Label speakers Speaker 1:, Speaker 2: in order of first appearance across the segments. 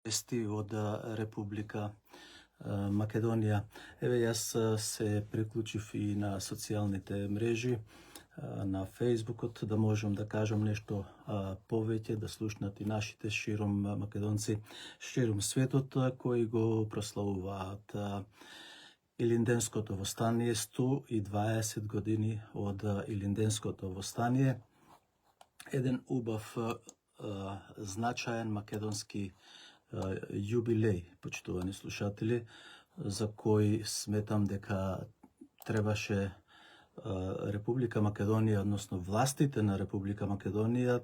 Speaker 1: вести од Република Македонија. Еве, јас се приклучив и на социјалните мрежи, на Фейсбукот, да можам да кажам нешто повеќе, да слушнат и нашите широм македонци, широм светот, кои го прославуваат Илинденското востание, 120 години од Илинденското востание. Еден убав, значаен македонски јубилеј, почитувани слушатели, за кој сметам дека требаше Република Македонија, односно властите на Република Македонија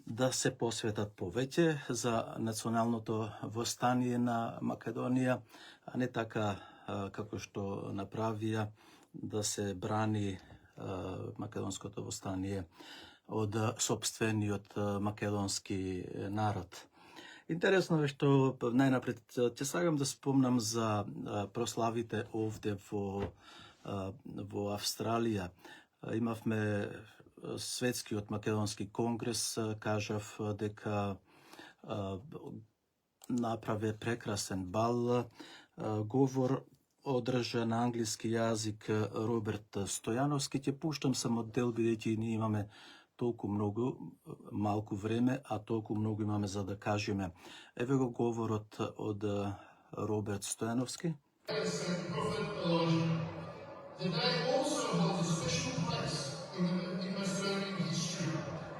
Speaker 1: да се посветат повеќе за националното востание на Македонија, а не така како што направија да се брани македонското востание од сопствениот македонски народ. Интересно е што најнапред ќе сакам да спомнам за прославите овде во Австралија. Имавме Светскиот македонски конгрес, кажав дека направе прекрасен бал, говор одржа на англиски јазик Роберт Стојановски. Ќе пуштам само дел, бидејќи ние имаме толку малку време, а толку многу имаме за да кажеме. Еве го говорот од Роберт Стојановски.
Speaker 2: The day also holds a special place in Macedonian history.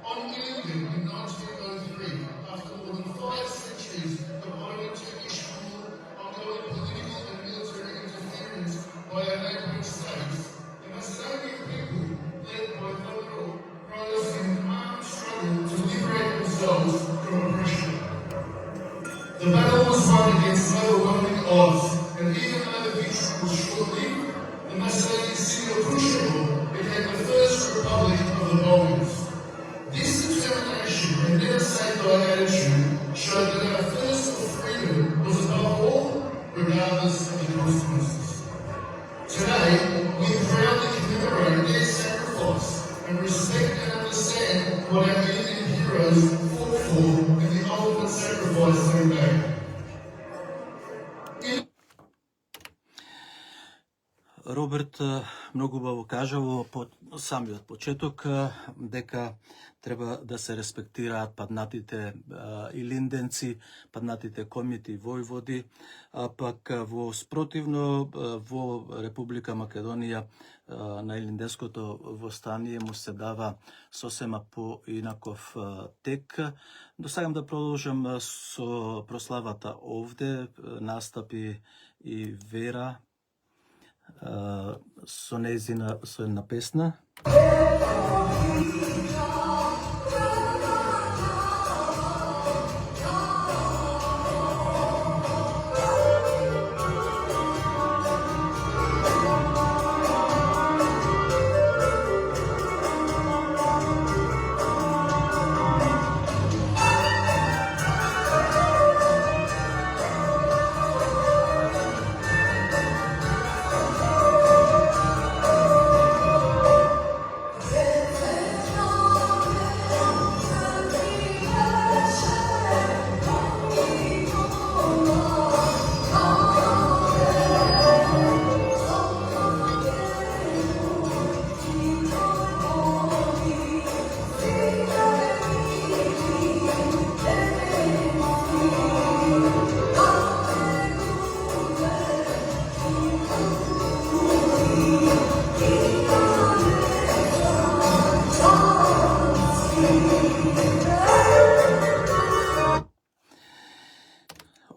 Speaker 2: On Ilinden in 1903, after more than 5 centuries of Ottoman Turkish rule, ongoing political and military interference by our neighbouring states, the Macedonian people, led by Theodore, rose in an armed struggle to liberate themselves from oppression. The battle was won against overwhelming odds, and even though the victory was short-lived, the Macedonian city of Kruševo became the first republic of the Balkans. This determination and never say die attitude showed that our thirst for freedom was above all, regardless of the consequences. Today, we proudly commemorate their sacrifice and respect and understand what our Indian heroes fought for and the ultimate sacrifice they made.
Speaker 1: Роберт многу убаво кажа во самиот почеток дека треба да се респектираат паднатите илинденци, паднатите комити војводи, а пак во спротивно во Република Македонија на Илинденското востание му се дава сосема поинаков тек. Но сакам да продолжам со прославата овде, настапи и Вера со една песна.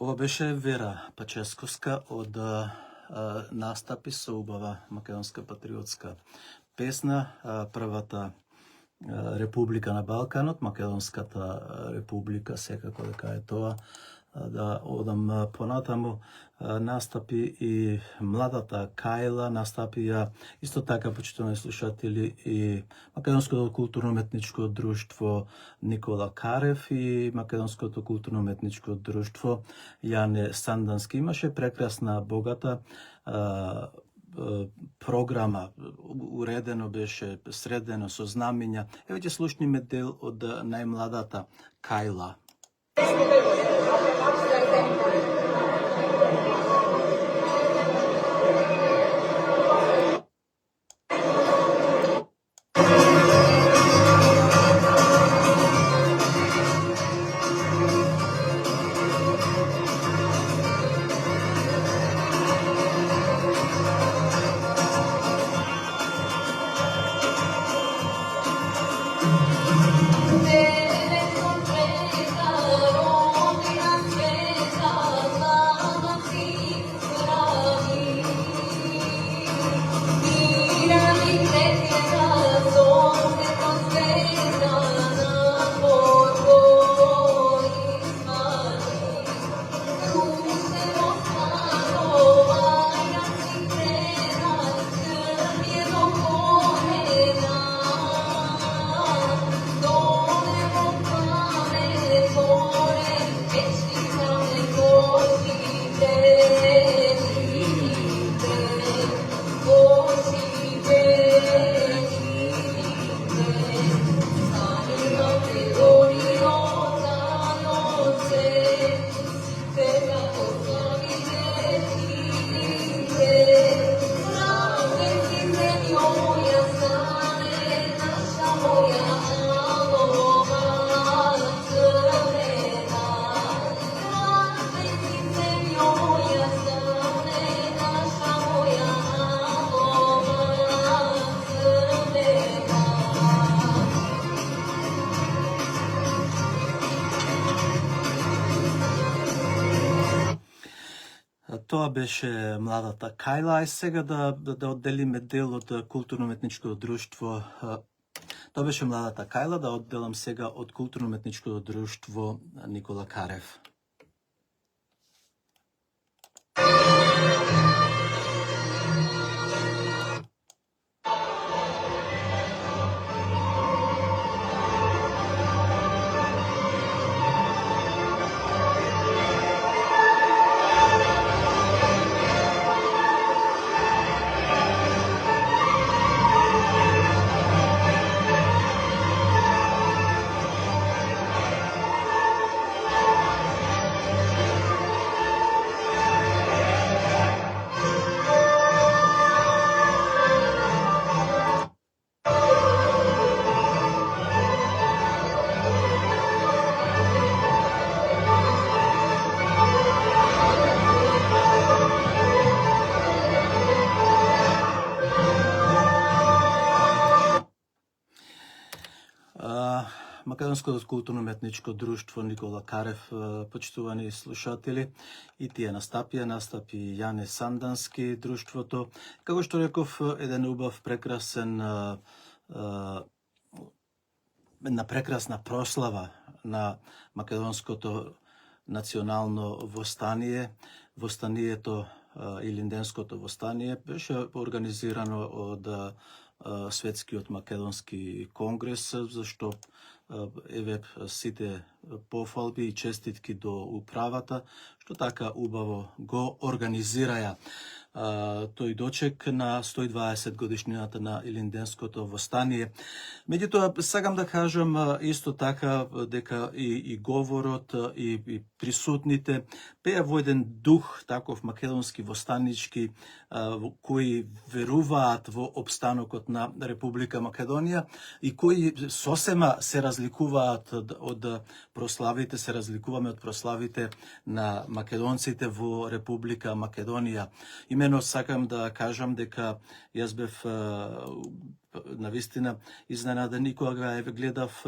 Speaker 1: Ова беше Вера Паческовска од настапи со убава македонска патриотска песна, првата република на Балканот, Македонската република, секако дека е тоа. Да одам понатаму, настапи и младата Кајла, настапија исто така, почитувани слушатели, и Македонското културно-уметничко друштво Никола Карев и Македонското културно-уметничко друштво Јане Сандански. Имаше прекрасна, богата програма, уредено беше, средено со знамења. Еве ќе слушниме дел од најмладата Кајла. Тоа беше младата Кајла, а сега да одделиме дел од културно-уметничкото друштво. Тоа беше младата Кајла, да одделам сега од културно-уметничкото друштво Никола Карев. Македонското културно-уметничко друштво Никола Карев, почитувани слушатели, и тие настапи Јане Сандански друштвото. Како што реков, еден убав, прекрасен, една прекрасна прослава на македонското национално востание. Востанието, Илинденското востание, беше организирано од Светскиот македонски конгрес, зашто еве сите пофалби и честитки до управата, што така убаво го организираја тој дочек на 120 годишнината на Илинденското востание. Меѓутоа, сакам да кажам исто така дека и говорот и присутните пеа во еден дух таков македонски востанички, кои веруваат во обстанокот на Република Македонија и кои сосема се разликуваат од прославите, се разликуваме од прославите на македонците во Република Македонија. Имено сакам да кажам дека јас бев навистина изненаден кога ја гледав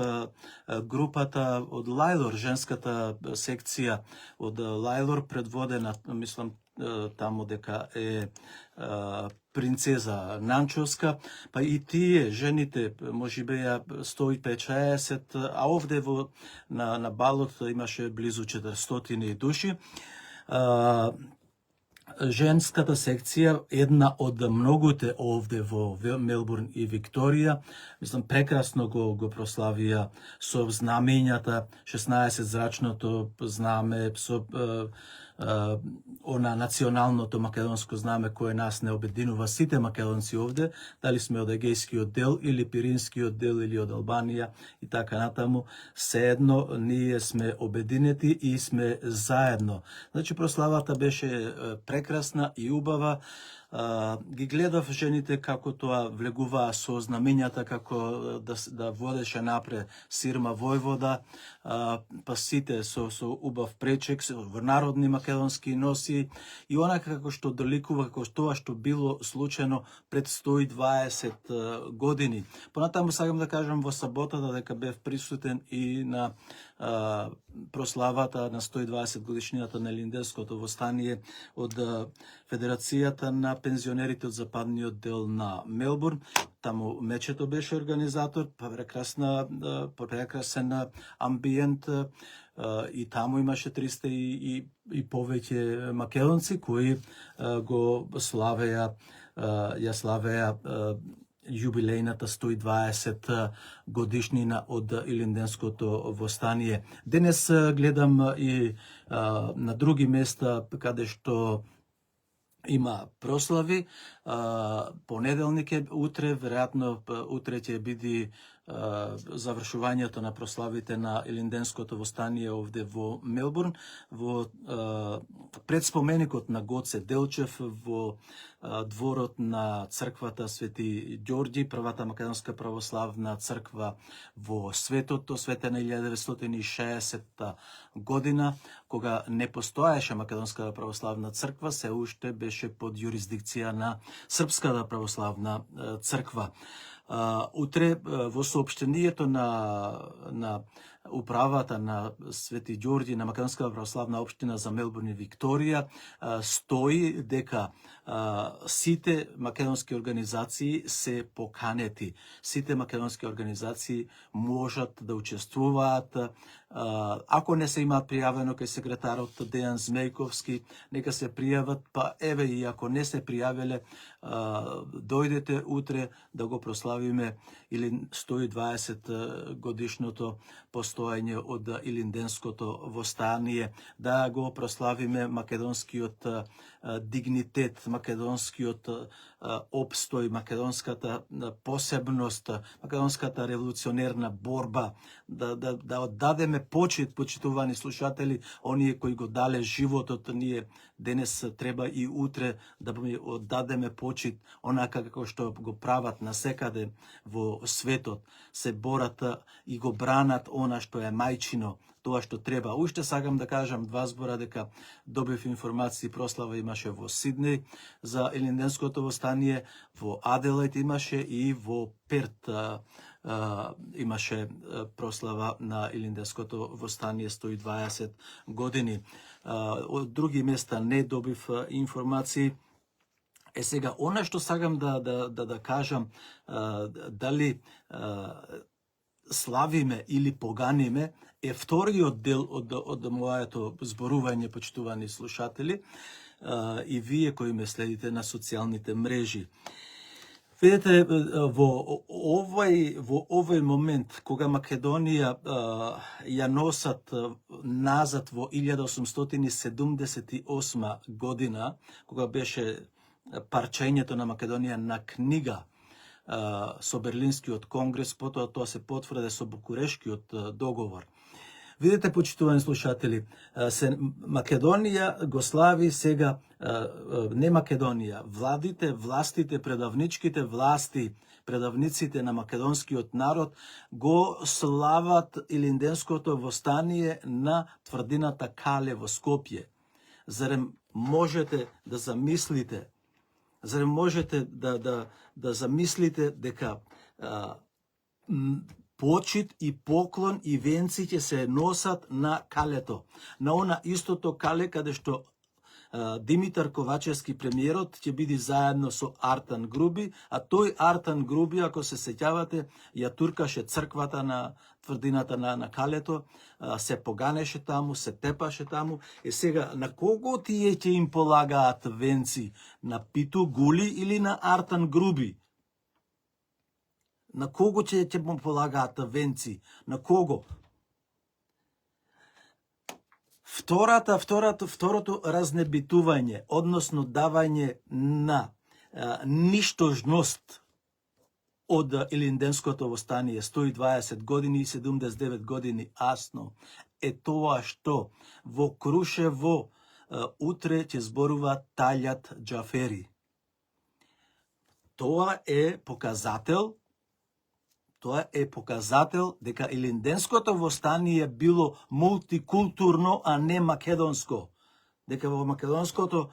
Speaker 1: групата од Лајлор, женската секција од Лајлор, предводена, мислам, таму дека е принцеза Нанчовска, па и тие жените можебе ја 150, а овде на балот имаше близу 400 души. Женската секција, една од многуте овде во Мелбурн и Викторија, мислам, прекрасно го прославија со знамењата, 16 зрачното знаме, со она националното македонско знаме кое нас не обединува сите македонци овде, дали сме од Егејскиот дел или Пиринскиот дел или од Албанија и така натаму, sejedno ние сме обединети и сме заедно. Значи прославата беше прекрасна и убава. Ги гледав жените како тоа влегуваа со знамењата, како да водеше напред Сирма војвода, па сите со убав пречек, во народни македонски носи и онака како што доликува како тоа што било случајно пред 120 години. Понатаму сакам да кажам во саботата дека бев присутен и на прославата на 120 годишнината на Илинденското востание од Федерацијата на пензионерите од западниот дел на Мелбурн. Таму Мечето беше организатор, прекрасен амбиент и таму имаше 300 и повеќе македонци кои го славеа јубилејната 120 годишнина од Илинденското востание. Денес гледам и на други места каде што има прослави. Понеделник е утре, веројатно утре ќе биде завршувањето на прославите на Илинденското востание овде во Мелбурн, во предспоменикот на Гоце Делчев, во дворот на црквата Свети Ѓорѓи, првата македонска православна црква во светот, осветена 1960 година, кога не постоеше македонска православна црква, се уште беше под јурисдикција на Српската православна црква. Утре во соопштението на управата на Свети Ѓорѓи на Македонската православна општина за Мелбурн и Викторија стои дека сите македонски организации се поканети. Сите македонски организации можат да учествуваат. Ако не се имаат пријавено кај секретарот Дејан Змејковски, нека се пријават, па еве и ако не се пријавиле, дојдете утре да го прославиме или 120 годишното постоење од Илинденското востание, да го прославиме македонскиот дигнитет, македонскиот обстој, македонската посебност, македонската револуционерна борба, да оддадеме почитувани слушатели, оние кои го дале животот, ние денес треба и утре да оддадеме почит, онака како што го прават насекаде во светот, се борат и го бранат она што е мајчино, тоа што треба. Уште сакам да кажам два збора дека добив информации, прослава имаше во Сиднеј за Илинденското востание, во Аделајд имаше и во Перт имаше прослава на Илинденското востание 120 години. Од други места не добив информации. Сега, она што сакам да кажам, дали славиме или поганиме, е вториот дел од моето зборување, почитувани слушатели, и вие кои ме следите на социјалните мрежи. Видете, во овој момент, кога Македонија ја носат назад во 1878 година, кога беше парчењето на Македонија на книга со Берлинскиот конгрес, потоа тоа се потврди со Букурешкиот договор. Видете, почитувани слушатели, Македонија го слави сега, не Македонија, властите, предавничките власти, предавниците на македонскиот народ го слават Илинденското востание на тврдината Кале во Скопје. Зарем можете да замислите, да замислите дека почит и поклон и венци ќе се носат на калето, на она истото кале каде што Димитар Ковачевски, премиерот, ќе биде заедно со Артан Груби, а тој Артан Груби, ако се сеќавате, ја туркаше црквата на тврдината на калето, се поганеше таму, се тепаше таму. Сега, на кого тие ќе им полагаат венци? На Питу Гули или на Артан Груби? На кого ќе му полагаат венци? На кого? Второто разнебитување, односно давање на ништожност од Илинденското востание 120 години и 79 години асно е тоа што во Крушево утре ќе зборува Талјат Џафери. Тоа е показател дека Илинденското востание било мултикултурно, а не македонско. Дека во македонското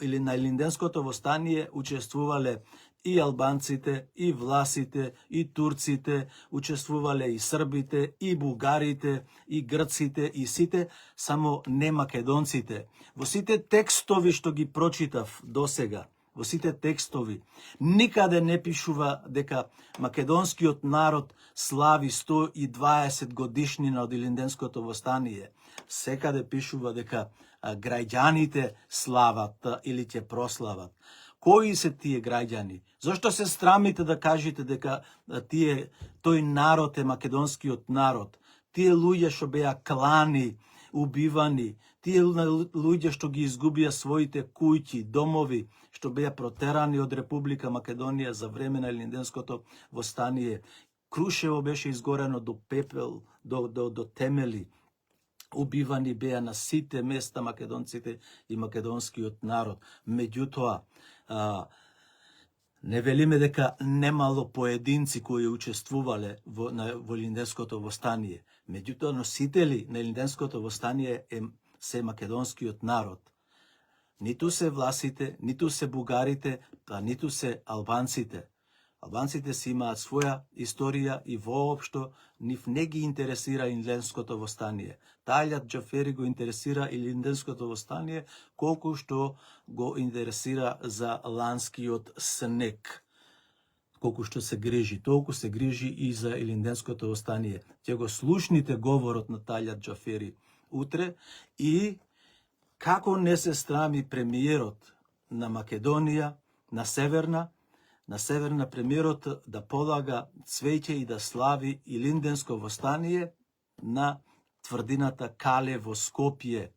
Speaker 1: или на Илинденското востание учествувале и албанците, и власите, и турците, учествувале и србите, и бугарите, и грците, и сите, само не македонците. Во сите текстови што ги прочитав досега, во сите текстови, никаде не пишува дека македонскиот народ слави 120 годишнина од Илинденското востание. Секаде пишува дека граѓаните слават или ќе прослават. Кои се тие граѓани? Зошто се страмите да кажете дека тој народ е македонскиот народ? Тие луѓе што беа клани, убивани, тие луѓе што ги изгубија своите куќи, домови, што беа протерани од Република Македонија за време на Илинденското востание. Крушево беше изгорено до пепел, до темели. Убивани беа на сите места македонците и македонскиот народ. Меѓутоа, не велиме дека немало поединци кои учествувале во Илинденското востание. Меѓутоа, носители на Илинденското востание се македонскиот народ. Ниту се власите, ниту се бугарите, па ниту се албанците. Албанците си имаат своја историја и воопшто нив не ги интересира Илинденското востание. Талјат Џафери го интересира Илинденското востание колку што го интересира за ланскиот снег. Колку што се грижи, толку се грижи и за Илинденското востание. Ќе го слушните говорот на Талјат Џафери утре и како не се страми премиерот на Македонија, на Северна премиерот да полага цвеќе и да слави Илинденско востание на тврдината Кале во Скопје.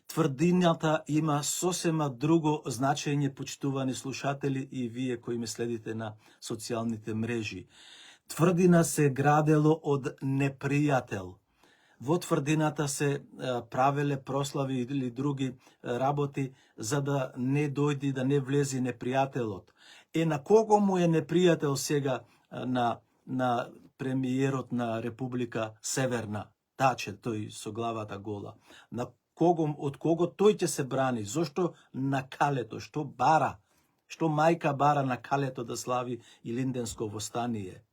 Speaker 1: Тврдината има сосема друго значење, почитувани слушатели и вие кои ме следите на социјалните мрежи. Тврдина се градело од непријател. Во тврдината се правеле прослави или други работи за да не дојди, да не влези непријателот. На кого му е непријател сега на премиерот на Република Северна? Таче, тој со главата гола. Од кого тој ќе се брани? Зошто на Калето? Што бара? Што мајка бара на Калето да слави Илинденско востание?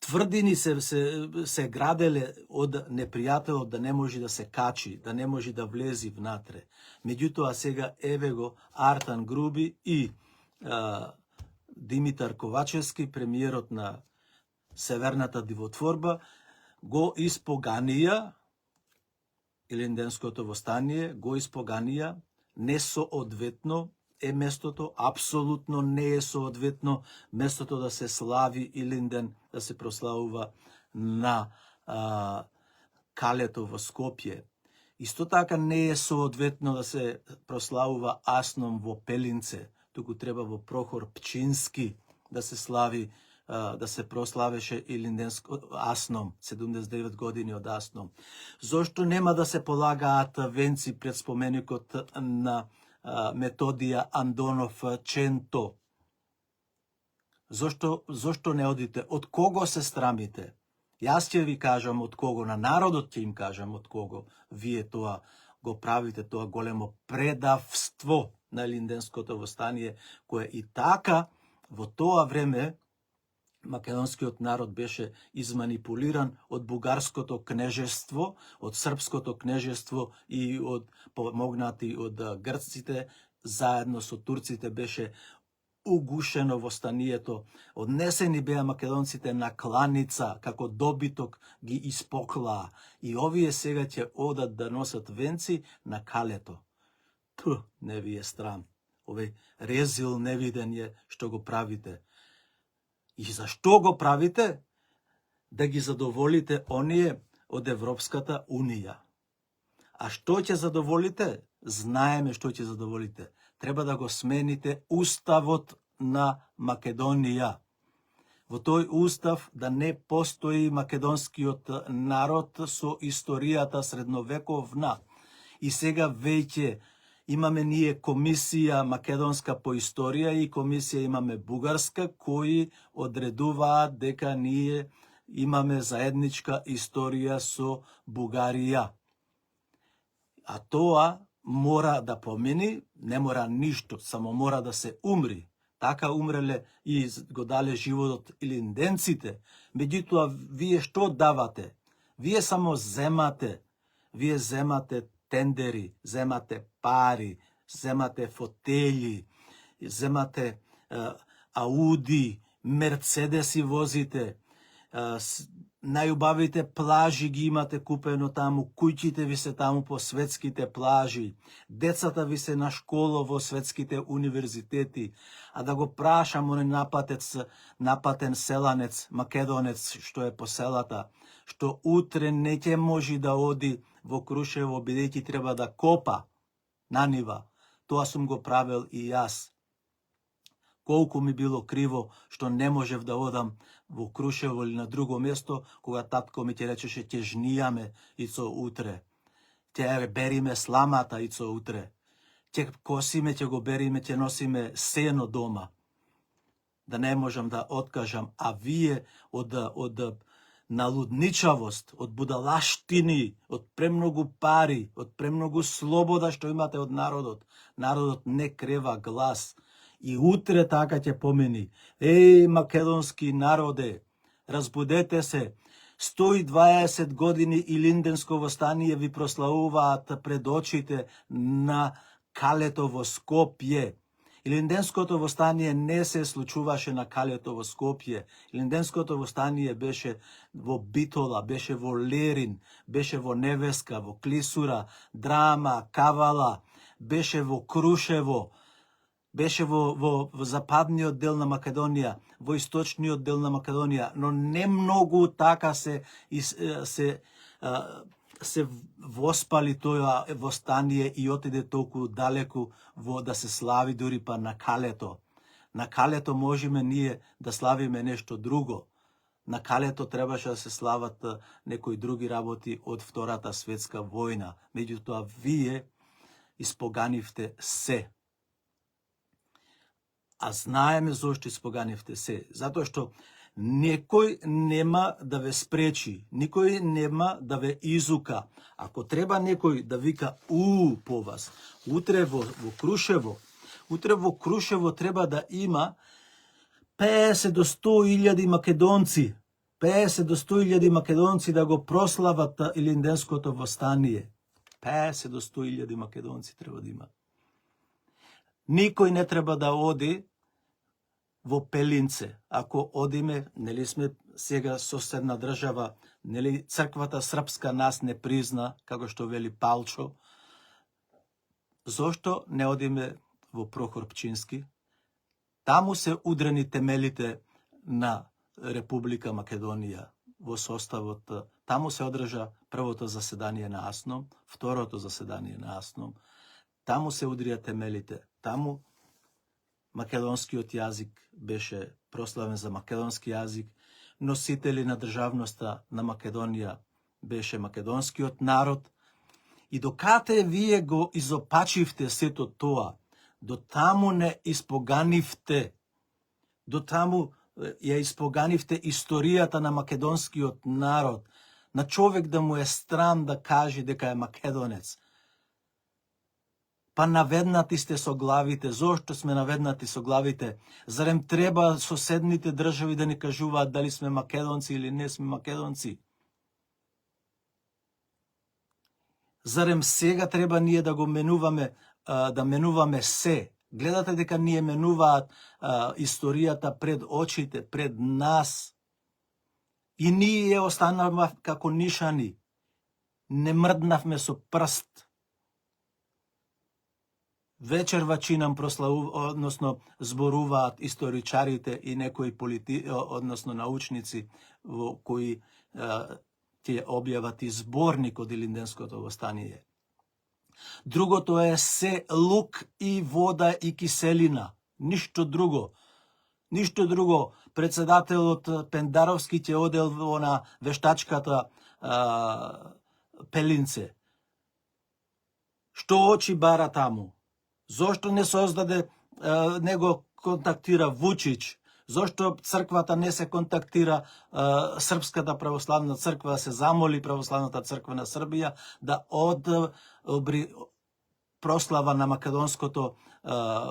Speaker 1: Тврдини се граделе од непријателот да не може да се качи, да не може да влези внатре. Меѓутоа сега еве го Артан Груби и Димитар Ковачевски, премиерот на Северната дивотворба, го испоганија Илинденското востание, го испоганија несоодветно е местото, апсолутно не е соодветно местото да се слави Илинден, да се прославува на Калето во Скопје. Исто така не е соодветно да се прославува Асном во Пелинце, туку треба во Прохор Пчински да се слави, да се прославеше Илинденско Асном, 79 години од Асном. Зошто нема да се полагаат венци пред споменикот на Методија Андонов Ченто? Зошто не одите? Од кого се страмите? Јас ќе ви кажам од кого, на народот ќе им кажам од кого. Вие тоа го правите, тоа големо предавство на Илинденското востание, кое и така во тоа време македонскиот народ беше изманипулиран од бугарското кнежество, од српското кнежество и од помогнати од грците, заедно со турците беше угушено востанието. Однесени беа македонците на кланица, како добиток ги испоклаа. И овие сега ќе одат да носат венци на Калето. Не ви е страм. Овој резил невиден е што го правите. И зашто го правите? Да ги задоволите оние од Европската Унија. А што ќе задоволите? Знаеме што ќе задоволите. Треба да го смените уставот на Македонија. Во тој устав да не постои македонскиот народ со историјата средновековна. И сега веќе имаме ние комисија македонска по историја и комисија имаме бугарска, кои одредуваат дека ние имаме заедничка историја со Бугарија. А тоа мора да помени, не мора ништо, само мора да се умри. Така умреле и го дале животот илинденците. Меѓутоа, вие што давате? Вие само земате. Вие земате тендери, земате пари, земате фотели, земате Ауди, Мерцедеси возите, најубавите плажи ги имате купено таму, куќите ви се таму по светските плажи, децата ви се на школа во светските универзитети, а да го прашам оној напатен селанец, македонец што е по селата, што утре не ќе може да оди во Крушево, бидејќи треба да копа на нива. Тоа сум го правил и јас. Колку ми било криво што не можев да одам во Крушево или на друго место, кога татко ми ќе речеше ќе жнијаме ицо утре. Ќе бериме сламата ицо утре. Ќе косиме, ќе го бериме, ќе носиме сено дома. Да не можам да откажам, а вие од налудничавост, од будалаштини, од премногу пари, од премногу слобода што имате од народот. Народот не крева глас. И утре така ќе помени. Еј, македонски народе, разбудете се. 120 години Илинденско востание ви прославуваат пред очите на калето во Скопје. Илинденското востание не се случуваше на калето во Скопје. Илинденското востание беше во Битола, беше во Лерин, беше во Невеска, во Клисура, Драма, Кавала, беше во Крушево, беше во западниот дел на Македонија, во источниот дел на Македонија, но не многу така се воспали тоа востание и отиде толку далеку во да се слави дури па на калето. На калето можеме ние да славиме нешто друго. На калето требаше да се слават некои други работи од Втората светска војна. Меѓутоа, вие испоганивте се. А знаеме зошто испоганивте се. Затоа што некој нема да ве спречи, никој нема да ве изука. Ако треба некој да вика по вас, утре во Крушево треба да има 50 до 100.000 македонци, 50 до 100.000 македонци да го прослават Илинденското востание. 50 до 100.000 македонци треба да има. Никој не треба да оди во Пелинце. Ако одиме, нели сме сега соседна држава, нели црквата српска нас не призна, како што вели Палчо. Зошто не одиме во Прохор Пчински? Таму се удрени темелите на Република Македонија во составот. Таму се одржа првото заседание на АСНОМ, второто заседание на АСНОМ. Таму се удрија темелите. Таму македонскиот јазик беше прославен за македонски јазик, носители на државноста на Македонија беше македонскиот народ. И докате вие го изопачивте сето тоа, до таму не испоганивте, до таму ја испоганивте историјата на македонскиот народ, на човек да му е стран да каже дека е македонец. Па наведнати сте со главите. Зошто сме наведнати со главите? Зарем треба соседните држави да ни кажуваат дали сме македонци или не сме македонци? Зарем сега треба ние да го менуваме, да менуваме се? Гледате дека ние менуваат историјата пред очите, пред нас. И ние останавме како нишани. Не мрднавме со прст. Вечервачи нам односно зборуваат историчарите и некои односно научници во кои ќе ќе објават изборник од Илинденското востание. Другото е се лук и вода и киселина. Ништо друго. Ништо друго. Председателот Пендаровски ќе одел на вештачката Пелинце. Што очи бара таму? Зошто не создаде, не го контактира Вучич? Зошто црквата не се контактира Српската православна црква, се замоли Православната црква на Србија да одобри прослава на македонското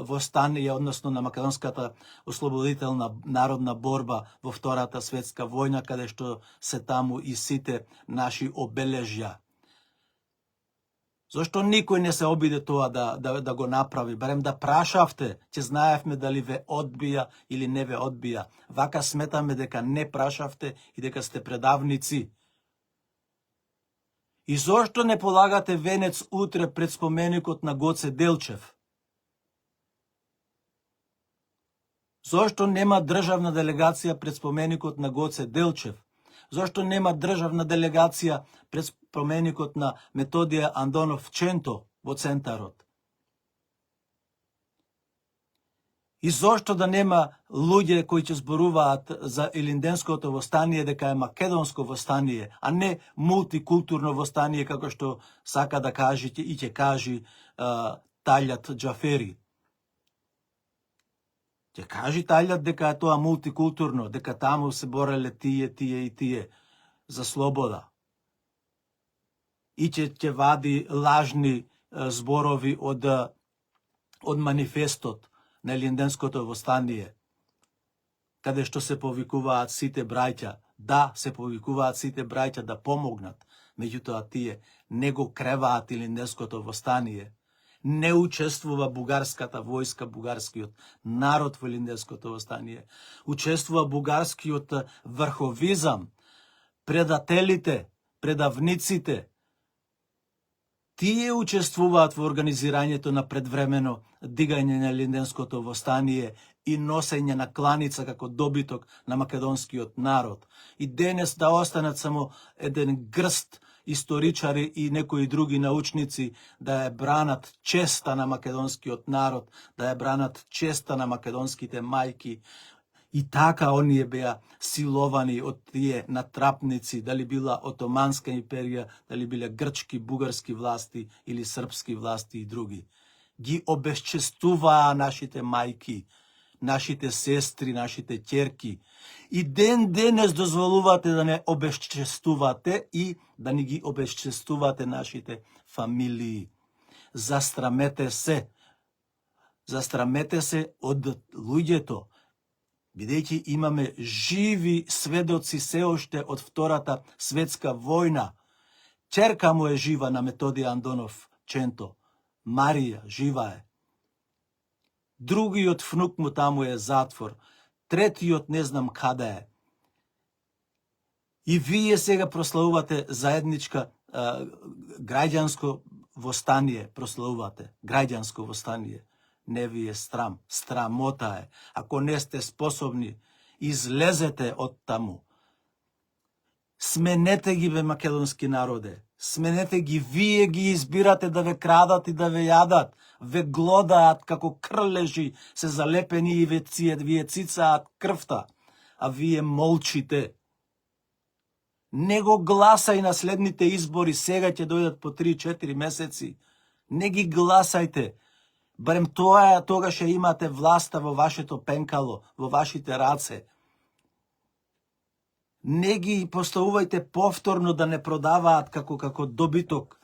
Speaker 1: востание, односно на македонската ослободителна народна борба во Втората светска војна, каде што се таму и сите наши обележја. Зошто никој не се обиде тоа да го направи? Барем да прашавте, ќе знаевме дали ве одбија или не ве одбија. Вака сметаме дека не прашавте и дека сте предавници. И зошто не полагате венец утре пред споменикот на Гоце Делчев? Зошто нема државна делегација пред споменикот на Гоце Делчев? Зошто нема државна делегација пред споменикот на Методија Андонов Ченто во центарот? И зошто да нема луѓе кои ќе зборуваат за Илинденското востание дека е македонско востание, а не мултикултурно востание, како што сака да каже и ќе кажи Талјат Џафери. Ќе кажи Талјат дека е тоа мултикултурно, дека таму се бореле тие и тие за слобода. И ќе вади лажни зборови од манифестот на Илинденското востание, каде што се повикуваат сите браќа. Да, се повикуваат сите браќа да помогнат, меѓутоа тие не го креваат Илинденското востание. Не учествува бугарската војска, бугарскиот народ во Илинденското востание. Учествува бугарскиот врховизам, предателите, предавниците. Тие учествуваат во организирањето на предвремено дигање на Илинденското востание и носење на кланица како добиток на македонскиот народ. И денес да останат само еден грст историчари и некои други научници да ја бранат честа на македонскиот народ, да ја бранат честа на македонските мајки. И така оние беа силовани од тие натрапници, дали била Отоманска империја, дали биле грчки, бугарски власти или српски власти и други. Ги обесчестуваа нашите мајки, нашите сестри, нашите ќерки. И ден денес дозволувате да не обесчестувате и да не ги обесчестувате нашите фамилии. Застрамете се. Застрамете се од луѓето, бидејќи имаме живи сведоци се уште од Втората светска војна. Ќерка му е жива на Методија Андонов Ченто. Марија жива е. Другиот внук му таму е затвор. Третиот не знам каде е. И вие сега прославувате заедничка граѓанско востание. Прославувате граѓанско востание. Не ви е срам. Срамота е. Ако не сте способни, излезете од таму. Сменете ги, бе, македонски народе. Сменете ги, вие ги избирате да ве крадат и да ве јадат. Ве глодаат како крлежи, се залепени и вие цицаат крвта. А вие молчите. Не го гласај на следните избори, сега ќе дојдат по 3-4 месеци. Не ги гласајте. Барем тогаш ја имате власта во вашето пенкало, во вашите раце. Не ги поставувајте повторно да не продаваат како добиток,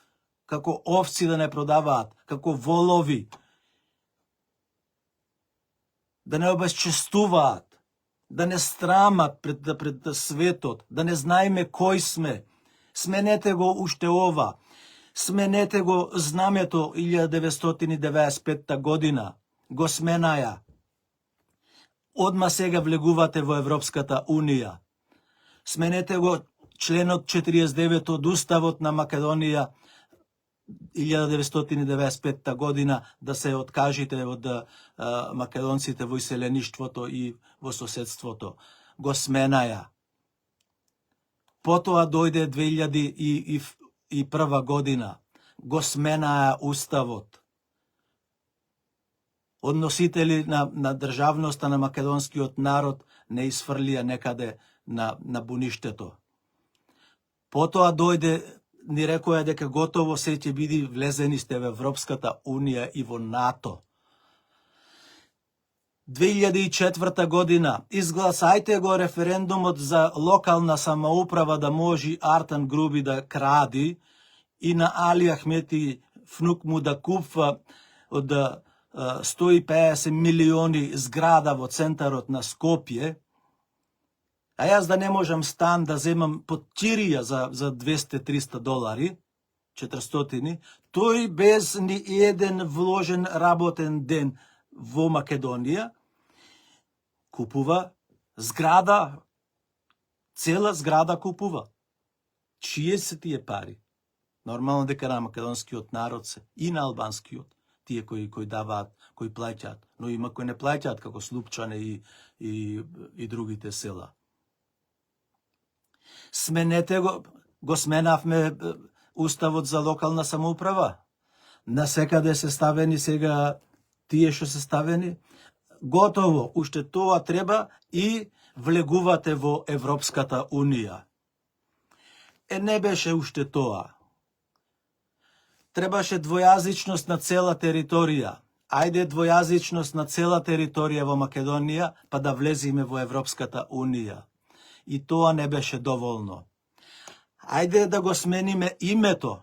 Speaker 1: како овци да не продаваат, како волови. Да не обесчестуваат, да не страмат пред светот, да не знаеме кој сме. Сменете го уште ова. Сменете го знамето 1995 година. Го сменаја. Одма сега влегувате во Европската Унија. Сменете го членот 49 од Уставот на Македонија 1995 година да се откажите од македонците во иселеништвото и во соседството. Го сменаја. Потоа дојде 2001 година. Го сменаа уставот. Односители на државноста на македонскиот народ не изфрлија некаде на буништето. Потоа дојде, ни рекоа дека готово се ќе биде влезени сте во Европската Унија и во НАТО. 2004 година изгласајте го референдумот за локална самоуправа да може Артан Груби да кради и на Али Ахмети внук му да купва од 150 милиони зграда во центарот на Скопје, а јас да не можам стан да земам под кирија за 200-300 долари, 400, тој без ни еден вложен работен ден во Македонија, купува зграда, цела зграда купува. Чие се тие пари? Нормално дека на македонскиот народ се и на албанскиот, тие кои даваат, кои плаќаат, но има кои не плаќаат, како Слупчане и другите села. Сменете го сменавме уставот за локална самоуправа. Насекаде се ставени сега тие што се ставени. Готово, уште тоа треба и влегувате во Европската Унија. Не беше уште тоа. Требаше двојазичност на цела територија. Ајде двојазичност на цела територија во Македонија, па да влеземе во Европската Унија. И тоа не беше доволно. Ајде да го смениме името.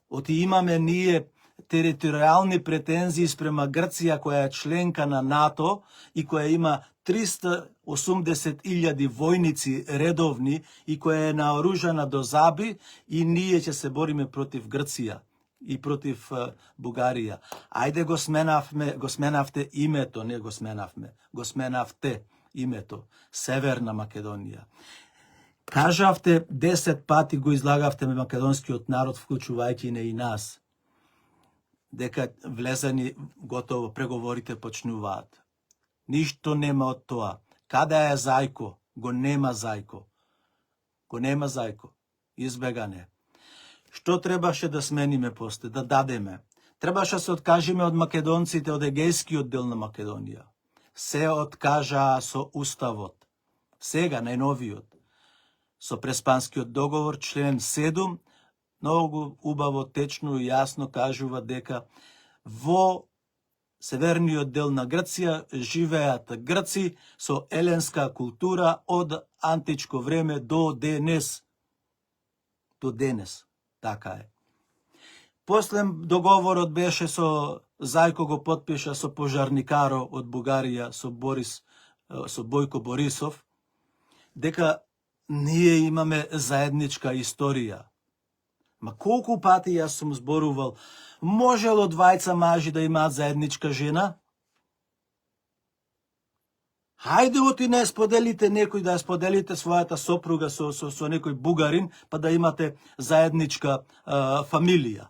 Speaker 1: Оти имаме ние територијални претензии спрема Грција, која е членка на НАТО и која има 380.000 војници редовни и која е наоружана до заби, и ние ќе се бориме против Грција и против Бугарија. Ајде го сменавте името, не го сменавме, го сменавте името, Северна Македонија. Кажавте 10 пати, го излагавте македонскиот народ, вклучувајќи не и нас, дека влезени готово преговорите почнуваат. Ништо нема од тоа. Каде е Зајко? Го нема Зајко. Го нема Зајко. Избегане. Што требаше да смениме после, да дадеме? Требаше да се откажеме од македонците од егејскиот дел на Македонија. Се откажаа со уставот. Сега, најновиот. Со Преспанскиот договор, член 7, многу убаво, течно и јасно кажува дека во северниот дел на Грција живеат грци со еленска култура од античко време до денес. До денес. Така е. После договорот беше со Зајко го потпиша со пожарникаро од Бугарија, со Бојко Борисов, дека ние имаме заедничка историја. Ма колку пати јас сум зборувал, можело двајца мажи да имаат заедничка жена? Хајде оти не споделите некој, да споделите својата сопруга со некој бугарин, па да имате заедничка фамилија.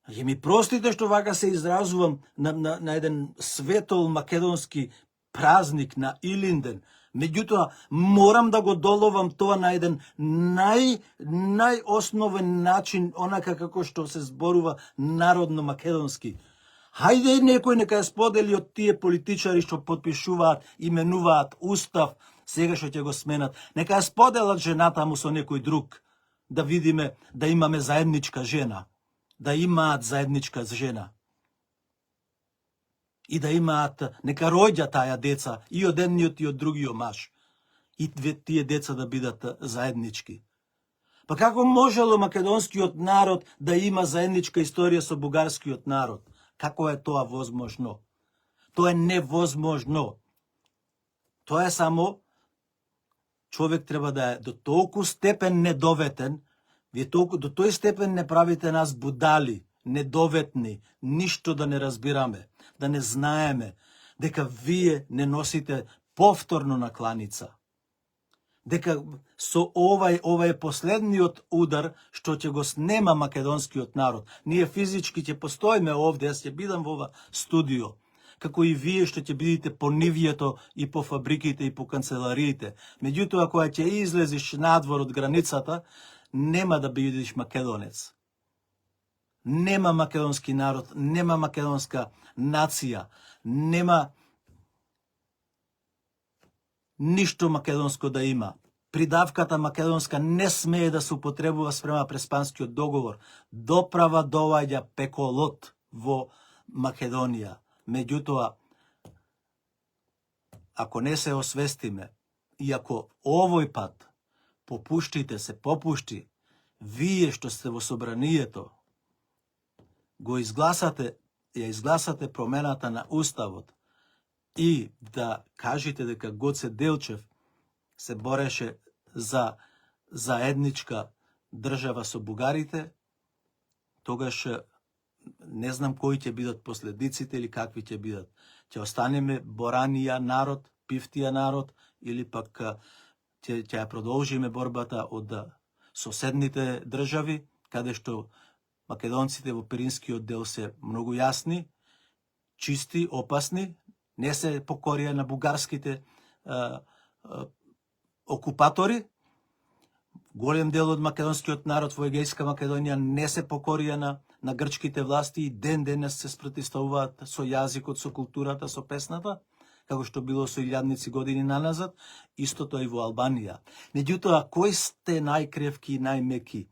Speaker 1: Ја ми простите што вака се изразувам на еден светол македонски празник на Илинден, меѓутоа морам да го доловам тоа на еден најосновен начин, онака како што се зборува народно македонски. Хајде некој нека ја сподели од тие политичари што потпишуваат, именуваат устав, сега што ќе го сменат, нека ја споделат жената му со некој друг, да видиме да имаме заедничка жена, да имаат заедничка жена. И да имаат, нека роѓа таја деца и од едниот и од другиот маж. И тие деца да бидат заеднички. Па како можело македонскиот народ да има заедничка историја со бугарскиот народ? Како е тоа возможно? Тоа е невозможно. Тоа е само човек треба да е до толку степен недоветен, вие толку до тој степен не правите нас будали, недоветни, ништо да не разбираме, да не знаеме, дека вие не носите повторно на кланица. Дека со ова е последниот удар што ќе го снема македонскиот народ. Ние физички ќе постоиме овде, јас ќе бидам во ова студио, како и вие што ќе бидете по нивјето и по фабриките и по канцелариите. Меѓутоа, кога ќе излезеш надвор од границата, нема да бидеш македонец. Нема македонски народ, нема македонска нација, нема ништо македонско да има. Придавката македонска не смее да се употребува спрема Преспанскиот договор. Доправа доаѓа пеколот во Македонија. Меѓутоа, ако не се освестиме и ако овој пат попушти, вие што сте во собранието, ја изгласате промената на Уставот и да кажете дека Гоце Делчев се бореше за заедничка држава со бугарите, тогаш не знам кои ќе бидат последиците или какви ќе бидат. Ќе останеме боранија народ, пифтија народ, или пак ќе ја продолжиме борбата од соседните држави, каде што македонците во Пиринскиот дел се многу јасни, чисти, опасни, не се покорија на бугарските окупатори. Голем дел од македонскиот народ во Егејска Македонија не се покорија на грчките власти и ден денес се спротивставуваат со јазикот, со културата, со песната, како што било со илјадници години наназад, истото и во Албанија. Меѓутоа, кои сте најкревки и најмеки?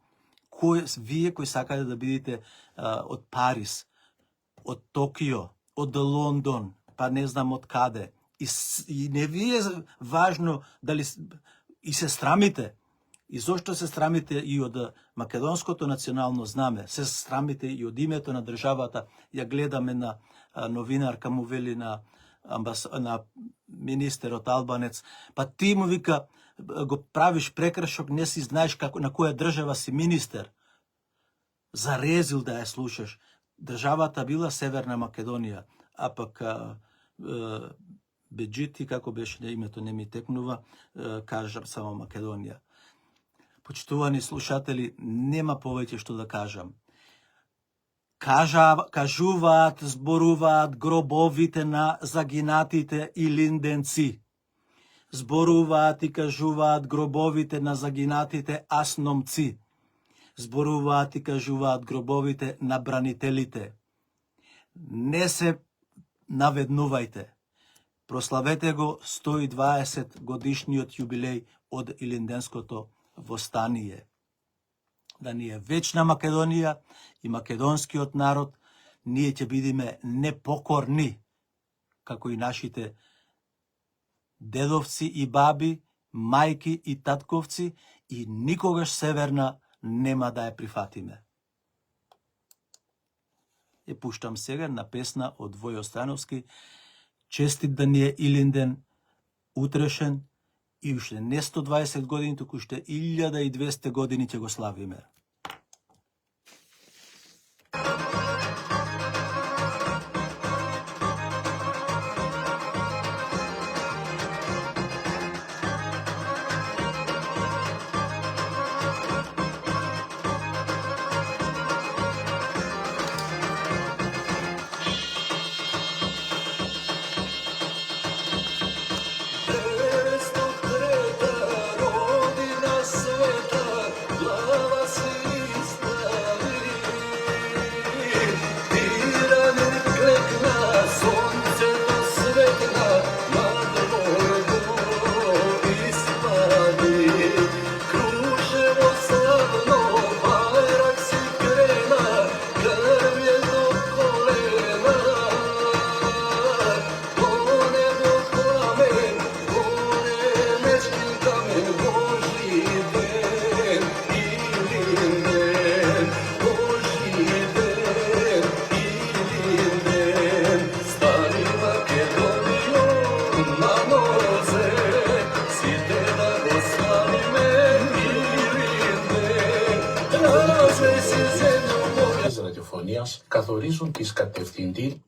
Speaker 1: Вие кои сакате да бидете од Париз, од Токио, од Лондон, па не знам од каде. И не ви е важно дали и се срамите. И зошто се срамите и од македонското национално знаме, се срамите и од името на државата. Ја гледаме на новинарка му вели на министерот албанец, па ти му вика, го правиш прекршок, не си знаеш на која држава си министер. Зарезил да ја слушаш. Државата била Северна Македонија, а пак Беџити, како беше името, не ми текнува, кажам само Македонија. Почитувани слушатели, нема повеќе што да кажам. Кажуваат, зборуваат гробовите на загинатите илинденци. Зборуваат и кажуваат гробовите на загинатите асномци. Зборуваат и кажуваат гробовите на бранителите. Не се наведнувајте. Прославете го 120 годишниот јубилеј од Илинденското востание. Да ни е вечна Македонија и македонскиот народ, ние ќе бидеме непокорни, како и нашите дедовци и баби, мајки и татковци, и никогаш Северна нема да ја прифатиме. Ја пуштам сега на песна од Војо Становски. Честит да ни е Илинден, утрешен, и уште не 120 години, туку уште 1200 години ќе го славиме.
Speaker 3: ραδιοφωνίας καθορίζουν τις κατευθυντήριες